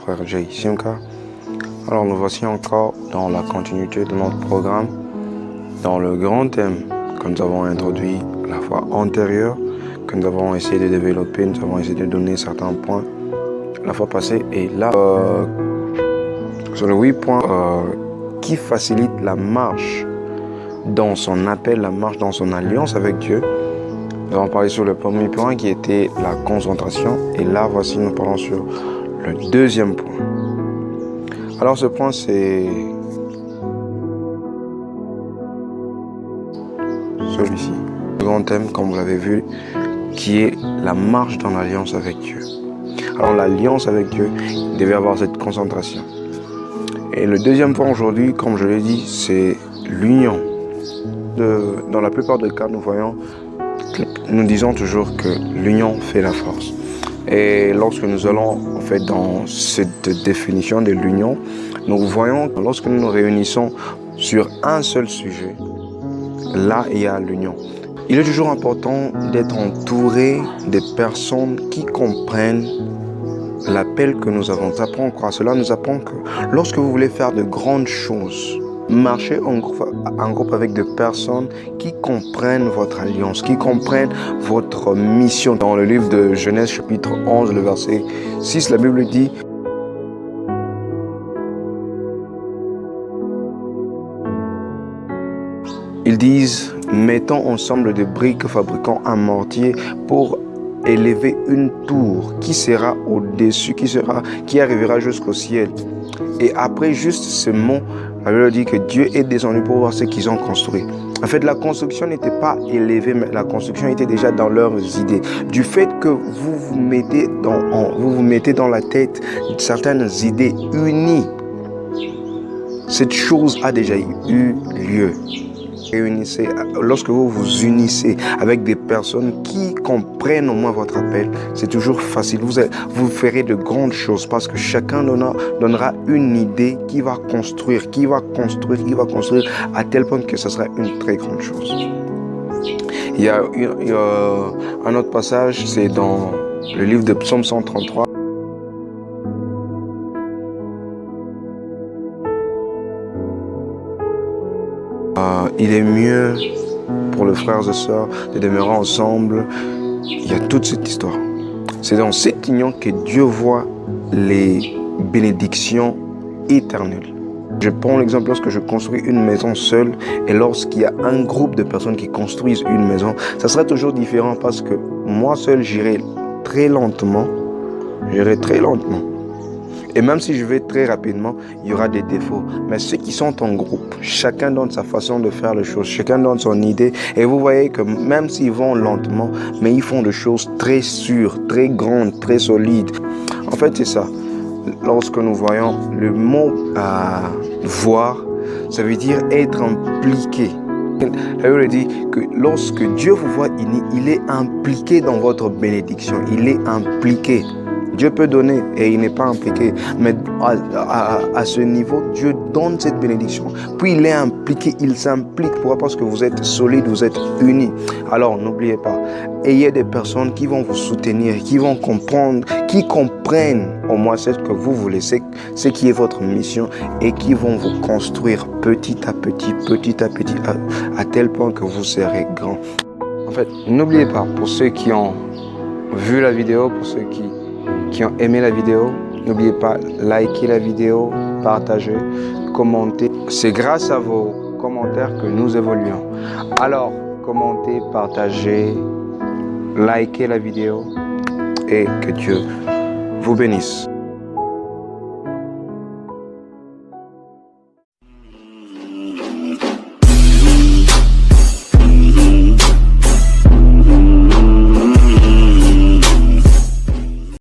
frère Jay Simka. Alors nous voici encore dans la continuité de notre programme, dans le grand thème que nous avons introduit la fois antérieure, que nous avons essayé de développer, nous avons essayé de donner certains points la fois passée. Et là, sur le 8 points qui facilite la marche dans son appel, la marche dans son alliance avec Dieu. Nous avons parlé sur le premier point qui était la concentration. Et là, voici, nous parlons sur le deuxième point. Alors, ce point, c'est celui-ci. Le grand thème, comme vous l'avez vu, qui est la marche dans l'alliance avec Dieu. Alors, l'alliance avec Dieu devait avoir cette concentration. Et le deuxième point aujourd'hui, comme je l'ai dit, c'est l'union. Dans la plupart des cas, nous disons toujours que l'union fait la force. Et lorsque nous allons en fait dans cette définition de l'union, nous voyons que lorsque nous nous réunissons sur un seul sujet, là il y a l'union. Il est toujours important d'être entouré des personnes qui comprennent l'appel que nous avons. Ça apprend quoi? Cela nous apprend que lorsque vous voulez faire de grandes choses, marchez en groupe avec des personnes qui comprennent votre alliance, qui comprennent votre mission. Dans le livre de Genèse chapitre 11, le verset 6, la Bible dit: ils disent, mettons ensemble des briques, fabriquant un mortier pour élever une tour qui sera au-dessus, qui arrivera jusqu'au ciel. Et après juste ce mot, la Bible dit que Dieu est descendu pour voir ce qu'ils ont construit. En fait, la construction n'était pas élevée, mais la construction était déjà dans leurs idées. Du fait que vous vous mettez dans la tête certaines idées unies, cette chose a déjà eu lieu. Lorsque vous vous unissez avec des personnes qui comprennent au moins votre appel, c'est toujours facile. Vous ferez de grandes choses parce que chacun donnera une idée qui va construire à tel point que ce sera une très grande chose. Il y a un autre passage, c'est dans le livre de Psaume 133. Il est mieux pour les frères et sœurs de demeurer ensemble. Il y a toute cette histoire. C'est dans cette union que Dieu voit les bénédictions éternelles. Je prends l'exemple lorsque je construis une maison seule et lorsqu'il y a un groupe de personnes qui construisent une maison, ça sera toujours différent parce que moi seul, j'irai très lentement. Et même si je vais très rapidement, il y aura des défauts. Mais ceux qui sont en groupe, chacun donne sa façon de faire les choses, chacun donne son idée. Et vous voyez que même s'ils vont lentement, mais ils font des choses très sûres, très grandes, très solides. En fait, c'est ça. Lorsque nous voyons le mot voir, ça veut dire être impliqué. La Bible dit que lorsque Dieu vous voit unis, il est impliqué dans votre bénédiction. Il est impliqué. Dieu peut donner et il n'est pas impliqué. Mais à ce niveau, Dieu donne cette bénédiction. Puis il est impliqué, il s'implique. Pourquoi? Parce que vous êtes solides, vous êtes unis. Alors n'oubliez pas, ayez des personnes qui vont vous soutenir, qui vont comprendre, qui comprennent au moins ce que vous voulez, ce qui est votre mission et qui vont vous construire petit à petit, à tel point que vous serez grand. En fait, n'oubliez pas, pour ceux qui ont vu la vidéo, pour ceux qui ont aimé la vidéo, n'oubliez pas, liker la vidéo, partager, commenter. C'est grâce à vos commentaires que nous évoluons. Alors, commentez, partagez, likez la vidéo et que Dieu vous bénisse.